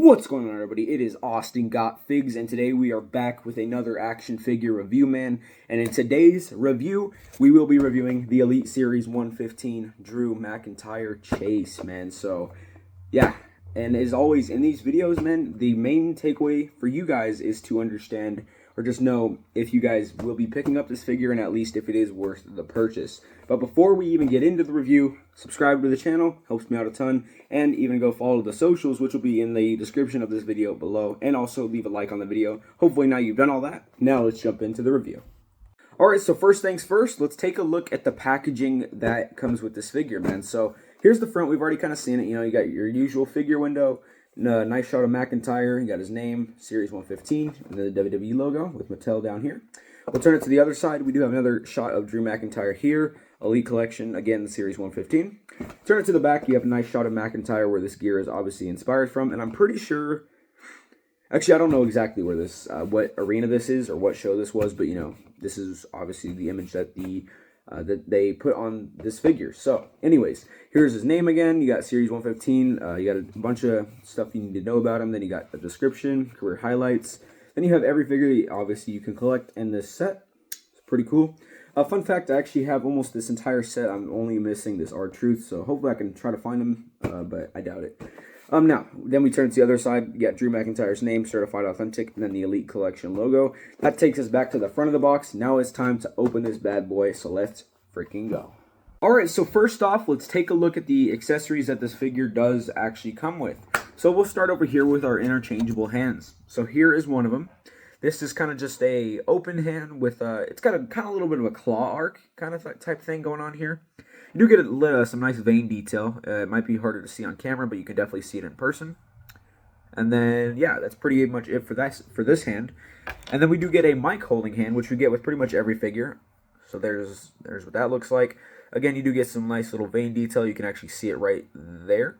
What's going on, everybody? It is Austin Got Figs, and today we are back with another action figure review, man. And in today's review, we will be reviewing the Elite Series 115 Drew McIntyre Chase, man. So, yeah. And as always, in these videos, man, the main takeaway for you guys is to understand or just know if you guys will be picking up this figure and at least if it is worth the purchase. But before we even get into the review, subscribe to the channel, helps me out a ton, and even go follow the socials, which will be in the description of this video below, and also leave a like on the video. Hopefully now you've done all that. Now let's jump into the review. Alright, so first things first, let's take a look at the packaging that comes with this figure, man. So here's the front. We've already kind of seen it. You know, you got your usual figure window, nice shot of McIntyre. You got his name, Series 115, and then the WWE logo with Mattel down here. We'll turn it to the other side. We do have another shot of Drew McIntyre here. Elite Collection, again, Series 115. Turn it to the back. You have a nice shot of McIntyre where this gear is obviously inspired from. And I'm pretty sure... Actually, I don't know exactly where this, what arena this is or what show this was, but, you know, this is obviously the image that that they put on this figure. So, anyways, here's his name again. You got Series 115. You got a bunch of stuff you need to know about him. Then you got a description, career highlights. Then you have every figure that obviously you can collect in this set. It's pretty cool. Fun fact, I actually have almost this entire set. I'm only missing this R-Truth, so hopefully I can try to find him, but I doubt it. Now, then we turn to the other side. You got Drew McIntyre's name, Certified Authentic, and then the Elite Collection logo. That takes us back to the front of the box. Now it's time to open this bad boy, so let's freaking go. Alright, so first off, let's take a look at the accessories that this figure does actually come with. So we'll start over here with our interchangeable hands. So here is one of them. This is kind of just a open hand with, it's got a kind of a little bit of a claw arc kind of type thing going on here. You do get some nice vein detail. It might be harder to see on camera, but you can definitely see it in person. And then, yeah, that's pretty much it for this hand. And then we do get a mic holding hand, which we get with pretty much every figure. So there's what that looks like. Again, you do get some nice little vein detail. You can actually see it right there,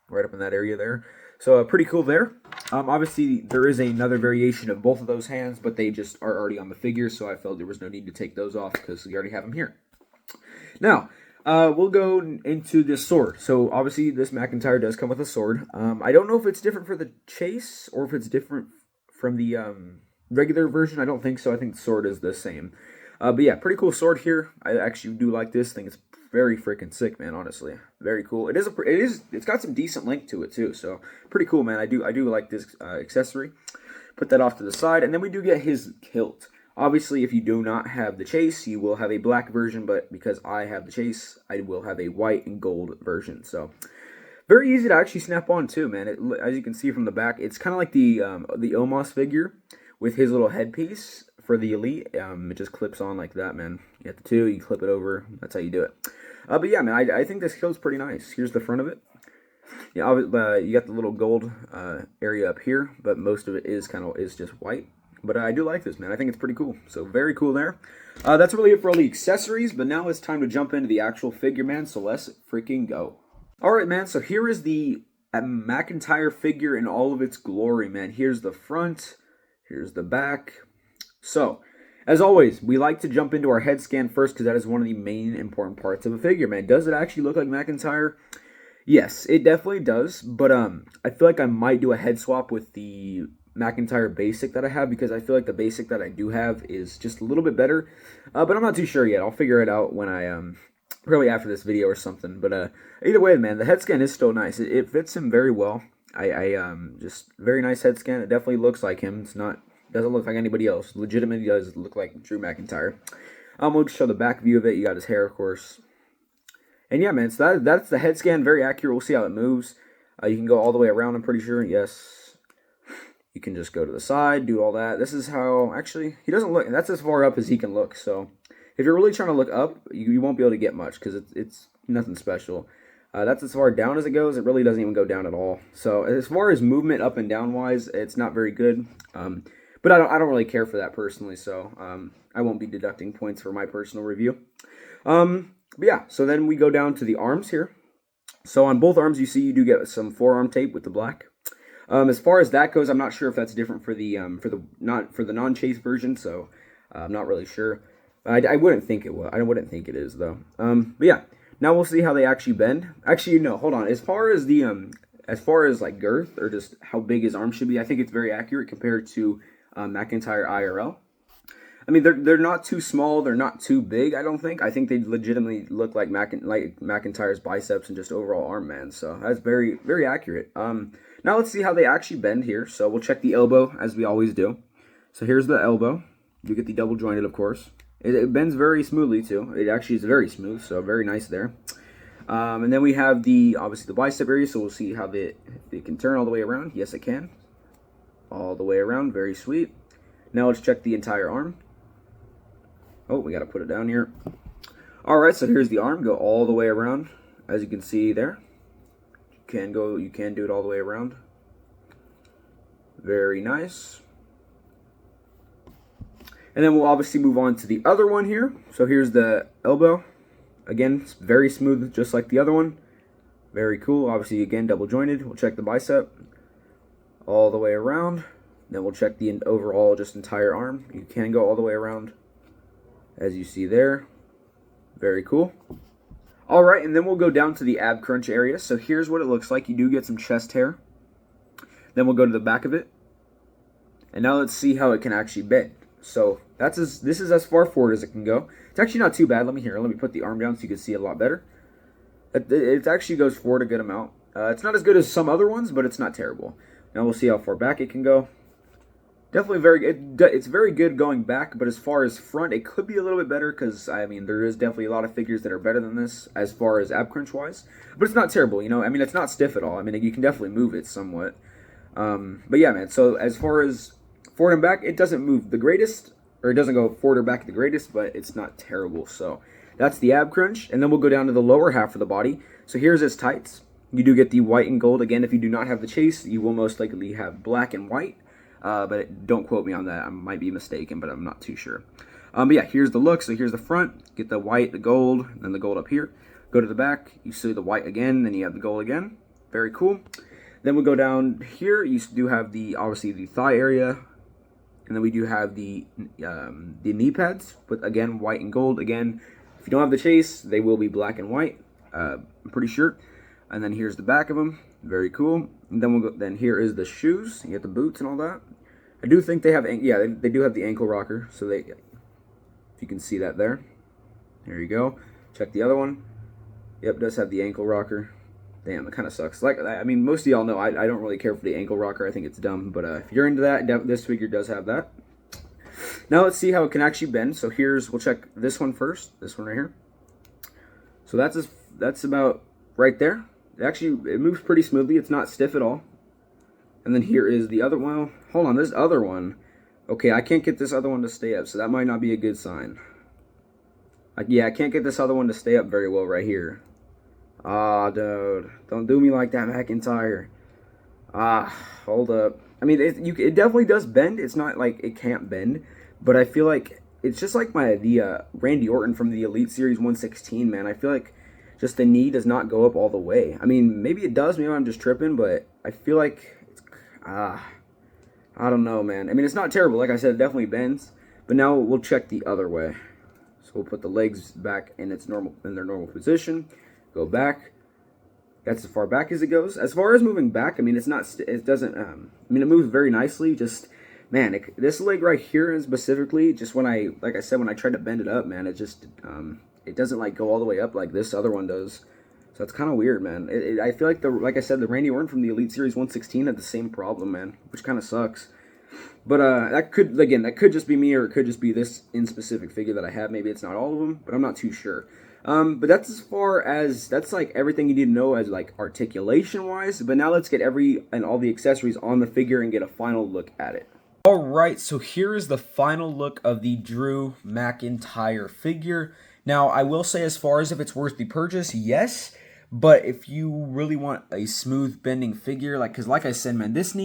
right up in that area there. So pretty cool there. Obviously, there is another variation of both of those hands, but they just are already on the figure, so I felt there was no need to take those off because we already have them here. Now, we'll go into this sword. So obviously, this McIntyre does come with a sword. I don't know if it's different for the Chase or if it's different from the regular version. I don't think so. I think the sword is the same. But yeah, pretty cool sword here. I actually do like this thing. It's very freaking sick, man. Honestly, very cool. It's got some decent length to it too. So pretty cool, man. I do like this accessory. Put that off to the side, and then we do get his kilt. Obviously, if you do not have the Chase, you will have a black version. But because I have the Chase, I will have a white and gold version. So very easy to actually snap on too, man. As you can see from the back, it's kind of like the Omos figure with his little headpiece for the Elite. It just clips on like that, man. You get the two, you clip it over. That's how you do it. But yeah, man, I think this kilt's pretty nice. Here's the front of it. Yeah, you got the little gold area up here, but most of it is just white. But I do like this, man. I think it's pretty cool. So very cool there. That's really it for all the accessories. But now it's time to jump into the actual figure, man. So let's freaking go. All right, man. So here is the McIntyre figure in all of its glory, man. Here's the front. Here's the back. So, as always, we like to jump into our head scan first because that is one of the main important parts of a figure, man. Does it actually look like McIntyre? Yes, it definitely does. But I feel like I might do a head swap with the McIntyre basic that I have because I feel like the basic that I do have is just a little bit better. But I'm not too sure yet. I'll figure it out when I probably after this video or something. But either way, man, the head scan is still nice. It fits him very well. I just very nice head scan. It definitely looks like him. Doesn't look like anybody else. Legitimately does look like Drew McIntyre. We'll show the back view of it. You got his hair, of course. And yeah, man, so that's the head scan. Very accurate. We'll see how it moves. You can go all the way around, I'm pretty sure. Yes. You can just go to the side, do all that. This is how, actually, he doesn't look. That's as far up as he can look. So if you're really trying to look up, you won't be able to get much because it's nothing special. That's as far down as it goes. It really doesn't even go down at all. So as far as movement up and down wise, it's not very good. But I don't really care for that personally, so I won't be deducting points for my personal review. But yeah, so then we go down to the arms here. So on both arms, you do get some forearm tape with the black. As far as that goes, I'm not sure if that's different for the non-Chase version, so I'm not really sure. I wouldn't think it will. I wouldn't think it is though. But yeah, now we'll see how they actually bend. Actually, no, hold on. As far as the as far as like girth or just how big his arm should be, I think it's very accurate compared to Mcintyre IRL. I mean, they're not too small, they're not too big. I don't think. I think they legitimately look like McIntyre's biceps and just overall arm, man. So that's very very accurate. Now let's see how they actually bend here. So we'll check the elbow as we always do. So here's the elbow. You get the double jointed, of course. It bends very smoothly too. It actually is very smooth, so very nice there. And then we have obviously the bicep area. So we'll see how it can turn all the way around. Yes, it can. All the way around. Very sweet. Now let's check the entire arm. Oh, we got to put it down here. All right, so here's the arm. Go all the way around. As you can see there. You can do it all the way around. Very nice. And then we'll obviously move on to the other one here. So here's the elbow. Again, it's very smooth, just like the other one. Very cool. Obviously, again, double jointed. We'll check the bicep all the way around. Then we'll check the overall, just entire arm. You can go all the way around, as you see there. Very cool. All right, and then we'll go down to the ab crunch area. So here's what it looks like. You do get some chest hair. Then we'll go to the back of it. And now let's see how it can actually bend. So this is as far forward as it can go. It's actually not too bad. Let me put the arm down so you can see it a lot better. It actually goes forward a good amount. It's not as good as some other ones, but it's not terrible. Now we'll see how far back it can go. Definitely very good. It's very good going back, but as far as front, it could be a little bit better because, I mean, there is definitely a lot of figures that are better than this as far as ab crunch wise. But it's not terrible, you know. I mean, it's not stiff at all. I mean, you can definitely move it somewhat. But yeah, man. So as far as forward and back, it doesn't move the greatest, or it doesn't go forward or back the greatest, but it's not terrible. So that's the ab crunch. And then we'll go down to the lower half of the body. So here's his tights. You do get the white and gold. Again, if you do not have the chase, you will most likely have black and white. But don't quote me on that. I might be mistaken, but I'm not too sure. But yeah, here's the look. So here's the front. Get the white, the gold, and then the gold up here. Go to the back. You see the white again, then you have the gold again. Very cool. Then we go down here. You do have obviously the thigh area. And then we do have the knee pads, but again, white and gold. Again, if you don't have the chase, they will be black and white. I'm pretty sure. And then here's the back of them. Very cool. And then then here is the shoes. You get the boots and all that. I do think they have, yeah, they do have the ankle rocker. So if you can see that there. There you go. Check the other one. Yep, does have the ankle rocker. Damn, it kind of sucks. Like, I mean, most of y'all know I don't really care for the ankle rocker. I think it's dumb. But if you're into that, this figure does have that. Now let's see how it can actually bend. So we'll check this one first. This one right here. So that's about right there. It moves pretty smoothly. It's not stiff at all. And then here is the other one. Well, hold on, this other one. Okay, I can't get this other one to stay up, so that might not be a good sign. Yeah, I can't get this other one to stay up very well right here. Ah, dude. Don't do me like that, McIntyre. Hold up. I mean, it definitely does bend. It's not like it can't bend. But I feel like it's just like the Randy Orton from the Elite Series 116, man. I feel like just the knee does not go up all the way. I mean, maybe it does. Maybe I'm just tripping. But I feel like I don't know, man. I mean, it's not terrible. Like I said, it definitely bends. But now we'll check the other way. So we'll put the legs back in their normal position. Go back. That's as far back as it goes. As far as moving back, I mean, it moves very nicely. Just, man, this leg right here is specifically, just like I said, when I tried to bend it up, man, it just, it doesn't like go all the way up like this other one does. So it's kind of weird, man. I feel like like I said, the Randy Orton from the Elite Series 116 had the same problem, man, which kind of sucks. But that could just be me, or it could just be this in specific figure that I have. Maybe it's not all of them, but I'm not too sure. But that's like everything you need to know as like articulation wise. But now let's get all the accessories on the figure and get a final look at it. All right, so here is the final look of the Drew McIntyre figure. Now, I will say, as far as if it's worth the purchase, yes. But if you really want a smooth bending figure, because like I said, man, this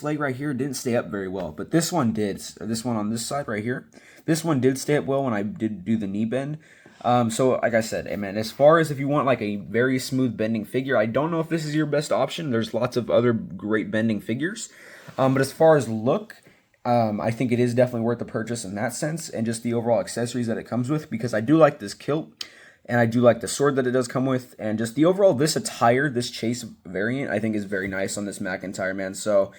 leg right here didn't stay up very well. But this one did. This one on this side right here, this one did stay up well when I did do the knee bend. So like I said, hey man, as far as if you want like a very smooth bending figure, I don't know if this is your best option. There's lots of other great bending figures. But as far as look, I think it is definitely worth the purchase in that sense, and just the overall accessories that it comes with, because I do like this kilt. And I do like the sword that it does come with, and just the overall, this attire, this chase variant, I think is very nice on this Mcintyre, man. So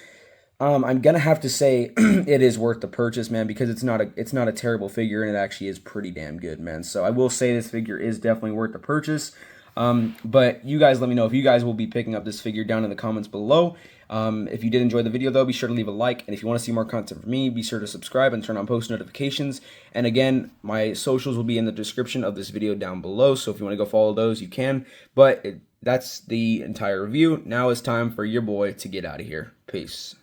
I'm gonna have to say it is worth the purchase, man, because it's not a terrible figure, and it actually is pretty damn good, man. So I will say this figure is definitely worth the purchase. But you guys let me know if you guys will be picking up this figure down in the comments below. If you did enjoy the video, though, be sure to leave a like. And if you want to see more content from me, be sure to subscribe and turn on post notifications. And again, my socials will be in the description of this video down below. So if you want to go follow those, you can. But that's the entire review. Now it's time for your boy to get out of here. Peace.